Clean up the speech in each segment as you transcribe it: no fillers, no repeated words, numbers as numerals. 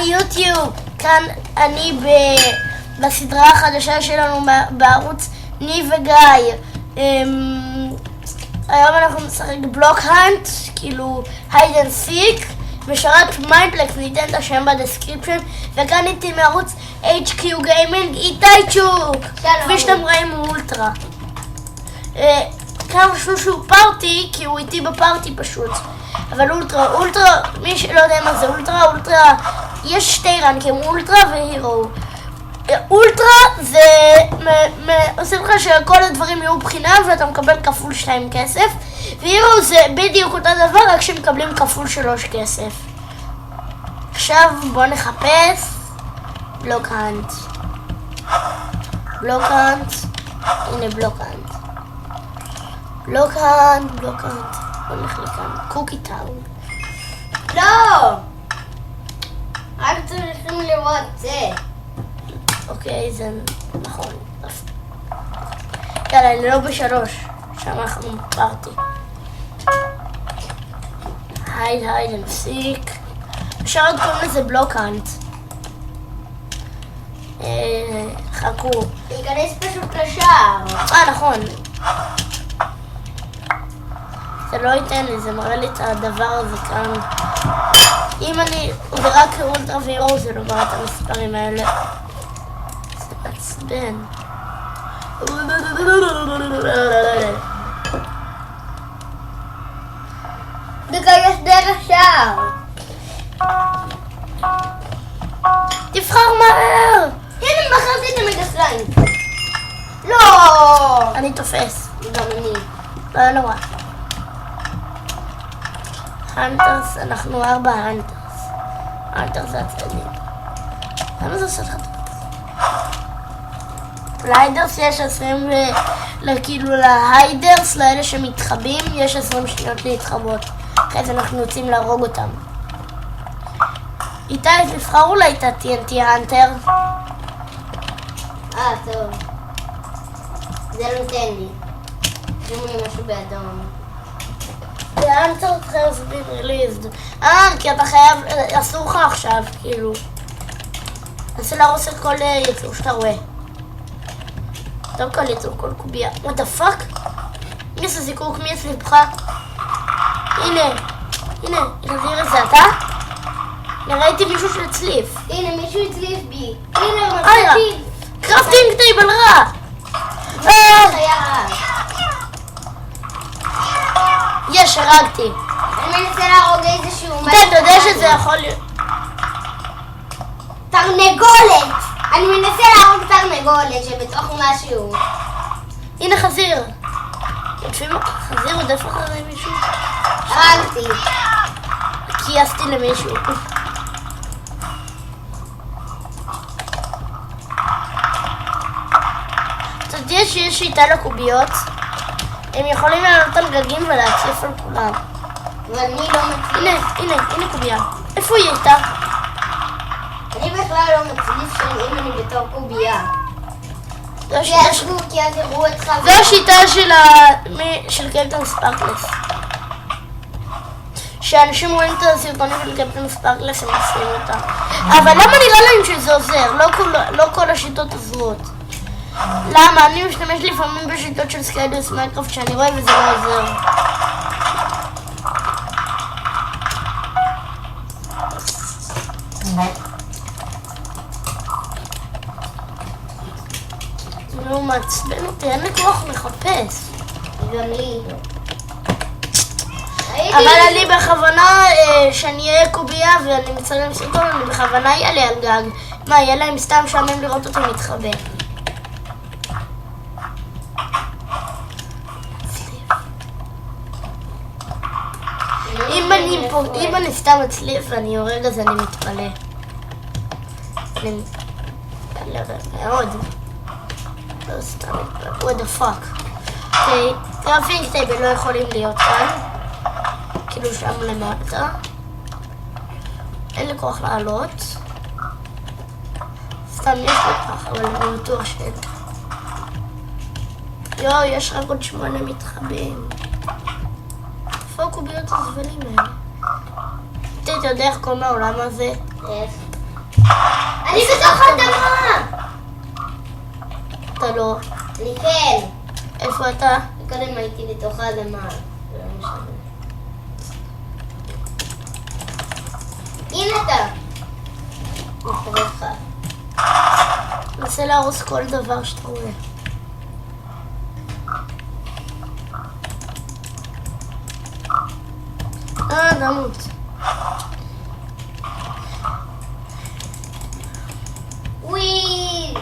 יוטיוב, כאן אני בסדרה החדשה שלנו בערוץ ניב וגיא. היום אנחנו נשחק בלוק האנט, כאילו הייד אנד סיק, בשרת מיינדפלקס, ניתן את השם בדסקריפשן. וכאן איתי מערוץ HQ גיימינג איתי צ'וק, כפי שאתם רואים הוא אולטרה. כאן חשבו שהוא פארטי, כי הוא איתי בפארטי פשוט. אבל אולטרה, מי שלא יודע מה זה אולטרה, יש שתי רנקים, אולטרה והירו. אולטרה זה עושה לך שכל הדברים יהיו בחינה ואתה מקבל כפול 2 כסף, והירו זה בדיוק אותו דבר, רק שמקבלים כפול 3 כסף. עכשיו בוא נחפש בלוק האנט. הנה בלוק האנט. בוא נלך לכאן, קוקי טאון. לא! רק צריכים לראות זה. אוקיי, זה נכון. יאללה, אני לא ב3, שם אנחנו פארטי. הייד אנד סיק. אפשר עוד קוראים לזה בלוק האנט. חכו. להיכנס פשוט לשער. נכון. זה לא ייתן לי, זה מראה לי את הדבר הזה כאן. אם אני, זה רק אולטרה והירו, זה לא מראה את המספרים האלה. זה מעצבן. להיכנס דרך שער. תבחר מהר! הנה, בחרתי את המגסליים. לא! אני תופס. גם אני. לא נורא. האנטרס, אנחנו 4 האנטרס. האנטרס זה הצדדים. למה זה עושה לך טוב? להיידרס יש 20 כאילו להיידרס, לאלה שמתחבאים, יש 20 שניות להתחבות. אחרי זה אנחנו יוצאים להרוג אותם. איתי, תבחר אולי את ה-TNT האנטר. טוב. זה לא נותן לי. שימו לי משהו באדום. זה האנטר has been released. כי אתה חייב, אסור לך עכשיו, כאילו. תנסה להרוס את כל יצור שאתה רואה. לא כל יצור, כל קוביה. what the fuck? מי עושה זיקוק? מי אצלי בך? הנה, חזיר את זה, אתה? ראיתי מישהו שהצליף. הנה, מישהו הצליף בי. הנה, איה, קרפטינג טייבל רע. היה רע. יש, הרגתי. אני מנסה להרוג איזשהו... אתה יודע שזה יכול להיות... תרנגולת! אני מנסה להרוג תרנגולת שבתוך משהו. הנה חזיר. חזיר עודף אחרי מישהו. הרגתי. קייסתי למישהו. אתה יודע שיש שיטה לקוביות? הם יכולים לעלות על גגים ולהצליף על כולם. ואני לא מצליף. הנה קוביה. איפה היא הייתה? אני בכלל לא מצליף שאם אני בתור קובייה. כי אז יראו אותך. זו השיטה של קפטן ספארקלס. שאנשים רואים את הסרטונים של קפטן ספארקלס הם עושים אותה. אבל למה נראה להם שזה עוזר? לא כל השיטות עוזרות. למה? אני משתמש לפעמים בשיטות של סקיידוס מיינקראפט שאני רואה וזה לא עוזר. נו, מעצבן אותי, אין לי כוח לחפש. גם לי. אבל אני בכוונה, שאני אהיה קובייה ואני מצלם סרטון, אני בכוונה אעלה על גג. מה, יהיה להם סתם שעמם לראות אותי מתחבא. אם אני סתם מצליף ואני יורג אז אני מתפלא. אני מתפלא מאוד. לא סתם מתפלא. what the fuck. אוקיי, קרפטינג טייבל לא יכולים להיות כאן. כאילו שם למטה. אין לי כוח לעלות. סתם יש לי כוח, אבל אני בטוח שאין. יואו, יש רק עוד 8 מתחבאים. איפה הקוביות הזבלים האלה? אתה יודע איך קוראים לעולם הזה? איך? אני בתוך האדמה! אתה לא. אני כן. איפה אתה? קודם הייתי בתוך האדמה. זה לא משנה. הנה אתה. מתקרב לך. נסה להרוס כל דבר שאתה רואה. נמות. וואי!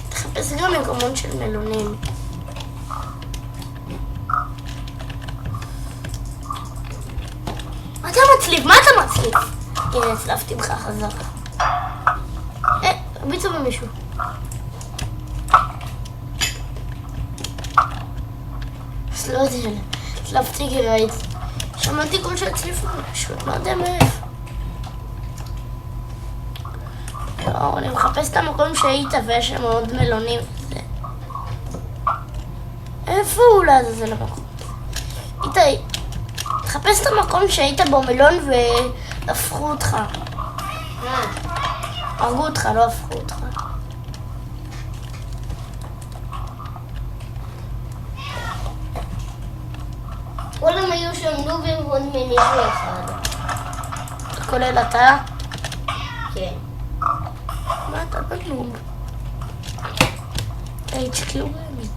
תחפש גם מקומות של מלונים. מה אתה מצליף? מה אתה מצליף? הנה, הצלפתי בך חזרה. הרביצו במישהו. אז לא יודע, הצלפתי כי ראיתי. שמעתי קול שהצליפו במישהו, לא יודע מאיפה. לא, אני מחפש את המקום שהיית ויש שם עוד מלונים וזה. איפה הוא לעזאזל המקום? איתי, תחפש את המקום שהיית בו מלון והפכו אותך. הרגו אותך, לא הפכו אותך. כולם היו שם נובים ועוד ממישהו אחד. כולל אתה? כן. מה אתה בנוב? HQ בני.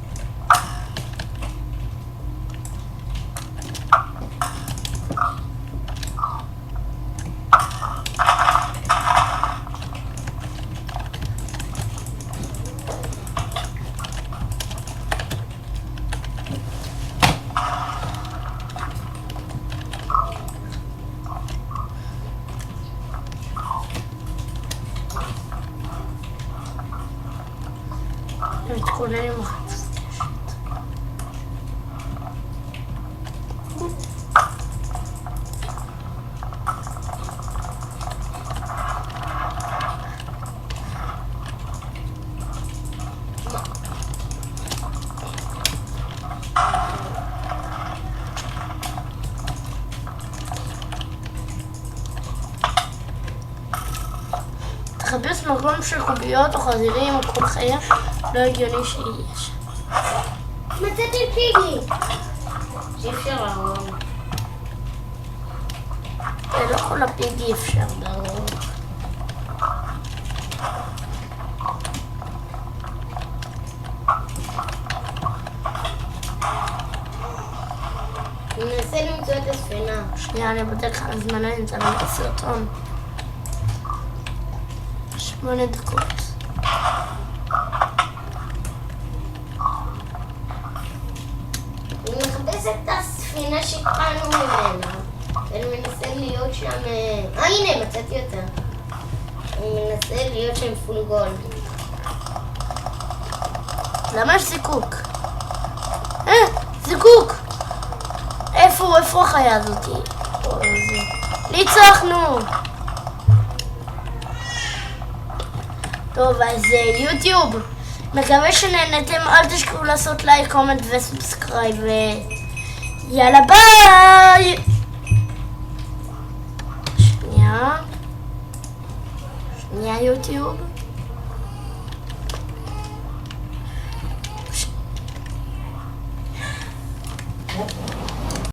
מתכונן עם החצי. תחפש מקום של קוביות או חזירים או כל חיה, לא הגיוני שיש. מצאתי פיגי! שאי אפשר להרוג. לא כל הפיגי אפשר להרוג. אני מנסה למצוא את הספינה. שנייה, אני בודק על הזמן, אני אמצא לנו את הסרטון. 8 דקות. אני מחפשת את הספינה שהתחלנו ממנה. אני מנסה להיות שם... הנה, מצאתי אותה. אני מנסה להיות שם פול גולד. למה יש זיקוק? זיקוק! איפה החיה הזאתי? ניצחנו! טוב, אז יוטיוב, מקווה שנהנתם, אל תשכחו לעשות לייק, קומנט וסובסקרייב, יאללה ביי!